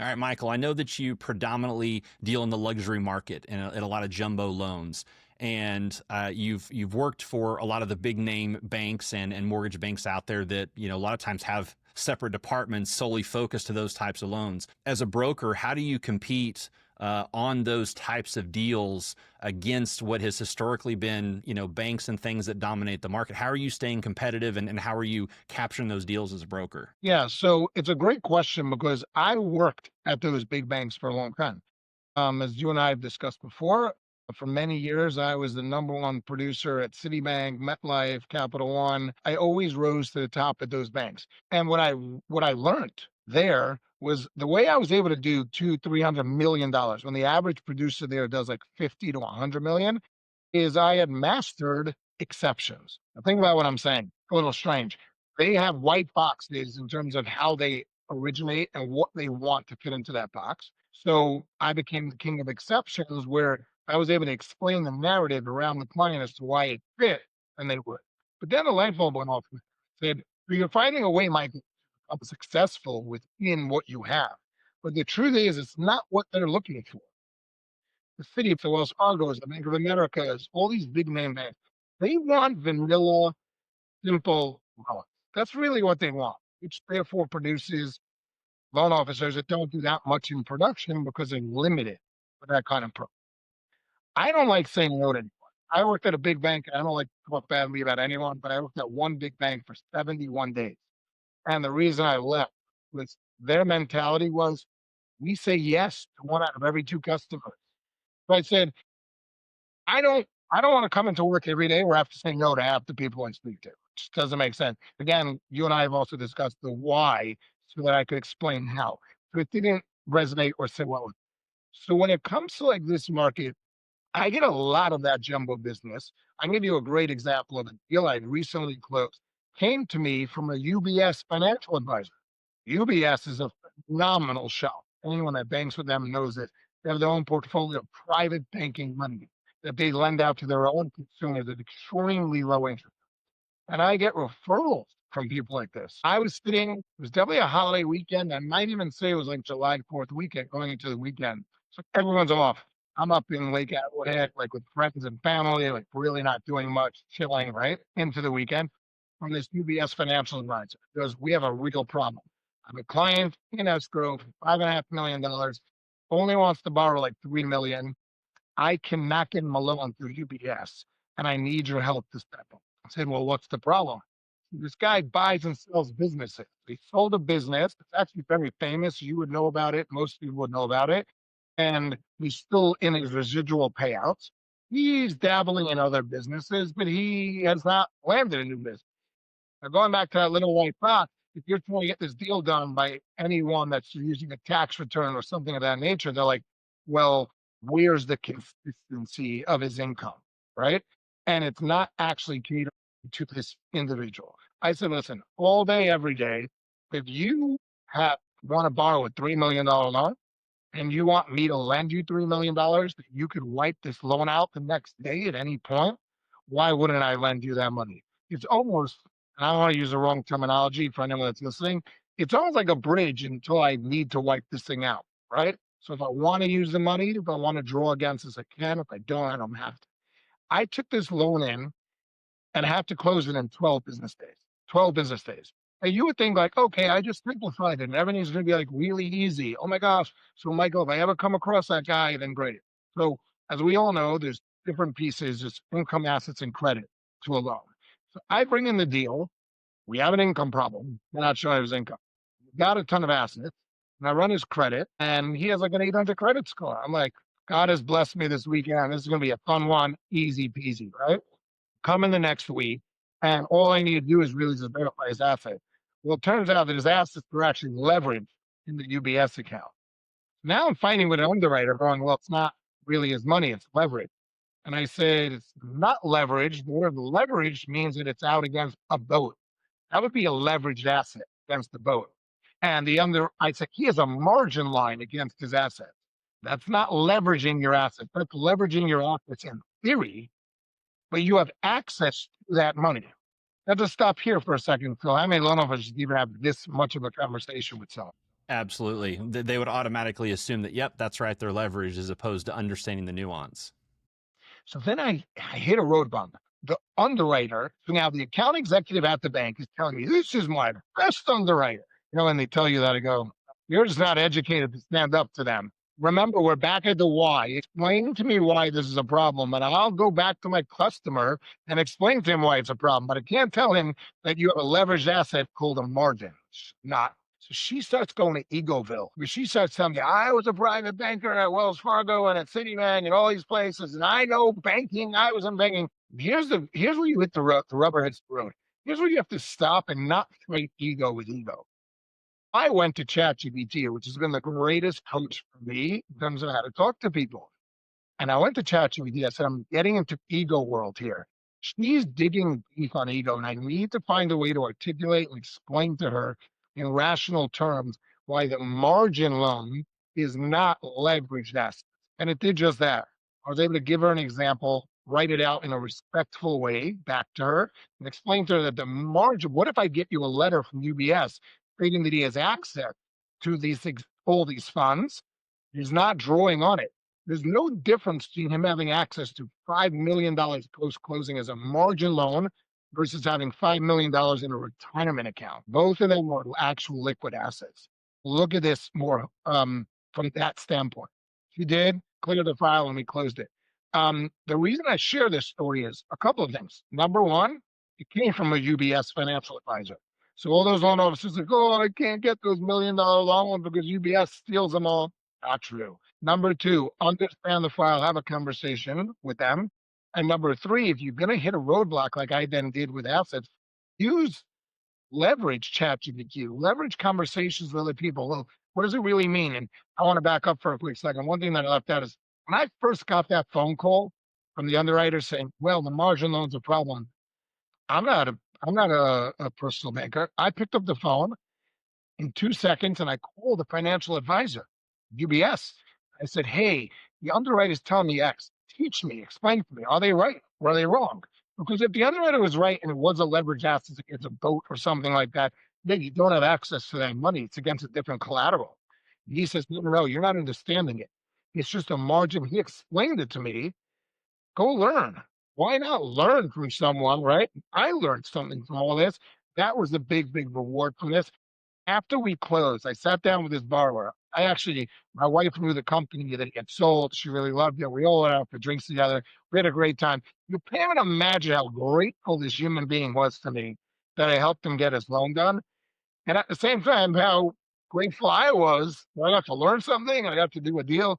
All right, Michael, I know that you predominantly deal in the luxury market and a lot of jumbo loans. And you've worked for a lot of the big name banks and mortgage banks out there that, a lot of times have separate departments solely focused to those types of loans. As a broker, how do you compete on those types of deals against what has historically been, banks and things that dominate the market? How are you staying competitive, and how are you capturing those deals as a broker? Yeah, so it's a great question because I worked at those big banks for a long time. As you and I have discussed before, for many years, I was the number one producer at Citibank, MetLife, Capital One. I always rose to the top at those banks. And what I learned there was the way I was able to do two, $300 million when the average producer there does like 50 to 100 million is I had mastered exceptions. Now, think about what I'm saying. A little strange. They have white boxes in terms of how they originate and what they want to fit into that box. So I became the king of exceptions where I was able to explain the narrative around the client as to why it fit, and they would. But then the light bulb went off and said, "So you're finding a way, Michael, to become successful within what you have. But the truth is, it's not what they're looking for. The city, the Wells Fargo's, the Bank of America's, all these big name banks, they want vanilla, simple loans. That's really what they want, which therefore produces loan officers that don't do that much in production because they're limited for that kind of pro. I don't like saying no to anyone. I worked at a big bank. I don't like to talk badly about anyone, but I worked at one big bank for 71 days. And the reason I left was their mentality was we say yes to one out of every two customers. So I said, I don't want to come into work every day where I have to say no to half the people I speak to. It just doesn't make sense. Again, you and I have also discussed the why so that I could explain how. So it didn't resonate or sit well with me. So when it comes to like this market, I get a lot of that jumbo business. I'll give you a great example of a deal I recently closed. Came to me from a UBS financial advisor. UBS is a phenomenal shop. Anyone that banks with them knows it. They have their own portfolio of private banking money that they lend out to their own consumers at extremely low interest. And I get referrals from people like this. I was sitting, it was definitely a holiday weekend. I might even say it was like July 4th weekend, going into the weekend. So everyone's off. I'm up in Lake Arrowhead, like with friends and family, like really not doing much, chilling, right? Into the weekend from this UBS financial advisor. Because we have a real problem. I'm a client in escrow for $5.5 million, only wants to borrow like 3 million. I cannot get my loan through UBS, and I need your help to step up. I said, well, what's the problem? This guy buys and sells businesses. He sold a business. It's actually very famous. You would know about it. Most people would know about it. And he's still in his residual payouts. He's dabbling in other businesses, but he has not landed a new business. Now, going back to that little white box, if you're trying to get this deal done by anyone that's using a tax return or something of that nature, they're like, well, where's the consistency of his income? Right. And it's not actually catered to this individual. I said, listen, all day, every day, if you want to borrow a $3 million loan and you want me to lend you $3 million, that you could wipe this loan out the next day at any point, why wouldn't I lend you that money? It's almost, and I don't want to use the wrong terminology for anyone that's listening. It's almost like a bridge until I need to wipe this thing out, right? So if I want to use the money, if I want to draw against this, I can. If I don't, I don't have to. I took this loan in and have to close it in 12 business days. 12 business days. And you would think like, okay, I just simplified it and everything's going to be like really easy. Oh my gosh. So Michael, if I ever come across that guy, then great. So as we all know, there's different pieces, there's income, assets, and credit to a loan. So I bring in the deal. We have an income problem. We're not showing his income. We've got a ton of assets. And I run his credit and he has like an 800 credit score. I'm like, God has blessed me this weekend. This is going to be a fun one. Easy peasy, right? Come in the next week, and all I need to do is really just verify his asset. Well, it turns out that his assets were actually leveraged in the UBS account. Now I'm fighting with an underwriter going, well, it's not really his money, it's leverage. And I said, it's not leveraged. The word leverage means that it's out against a boat. That would be a leveraged asset against the boat. And I said, he has a margin line against his assets. That's not leveraging your assets. That's leveraging your assets in theory, but you have access to that money. Now, just stop here for a second, Phil. How many loan officers even have this much of a conversation with someone? Absolutely. They would automatically assume that, yep, that's right, they're leveraged, as opposed to understanding the nuance. So then I hit a road bump. The underwriter, so now the account executive at the bank is telling me, this is my best underwriter. And they tell you that, I go, you're just not educated to stand up to them. Remember, we're back at the why. Explain to me why this is a problem, and I'll go back to my customer and explain to him why it's a problem. But I can't tell him that you have a leveraged asset called a margin. It's not. So she starts going to Egoville, where she starts telling me, I was a private banker at Wells Fargo and at Citibank and all these places, and I know banking. I was in banking. Here's where you hit the rubber hits the road. Here's where you have to stop and not fight ego with ego. I went to ChatGPT, which has been the greatest coach for me in terms of how to talk to people. And I went to ChatGPT. I said, I'm getting into ego world here. She's digging deep on ego, and I need to find a way to articulate and explain to her in rational terms why the margin loan is not leveraged assets. And it did just that. I was able to give her an example, write it out in a respectful way back to her, and explain to her that the margin, what if I get you a letter from UBS stating that he has access to all these funds? He's not drawing on it. There's no difference between him having access to $5 million post closing as a margin loan versus having $5 million in a retirement account. Both of them are actual liquid assets. Look at this more from that standpoint. She did clear the file and we closed it. The reason I share this story is a couple of things. Number one, it came from a UBS financial advisor. So all those loan officers like, oh, I can't get those $1 million loans because UBS steals them all. Not true. Number two, understand the file, have a conversation with them. And number three, if you're going to hit a roadblock like I then did with assets, use leverage ChatGPT, leverage conversations with other people. Well, what does it really mean? And I want to back up for a quick second. One thing that I left out is when I first got that phone call from the underwriter saying, well, the margin loan's a problem. I'm not a personal banker. I picked up the phone in 2 seconds and I called the financial advisor, UBS. I said, hey, the underwriter's telling me X. Teach me, explain to me. Are they right? Or are they wrong? Because if the underwriter was right and it was a leverage asset against a boat or something like that, then you don't have access to that money. It's against a different collateral. He says, no, no, no, you're not understanding it. It's just a margin. He explained it to me. Go learn. Why not learn from someone, right? I learned something from all this. That was a big, big reward from this. After we closed, I sat down with this borrower. My wife knew the company that it had sold. She really loved it. We all went out for drinks together. We had a great time. You can't even imagine how grateful this human being was to me that I helped him get his loan done. And at the same time, how grateful I was that I got to learn something. I got to do a deal.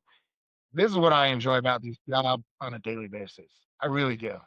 This is what I enjoy about these jobs on a daily basis. I really do.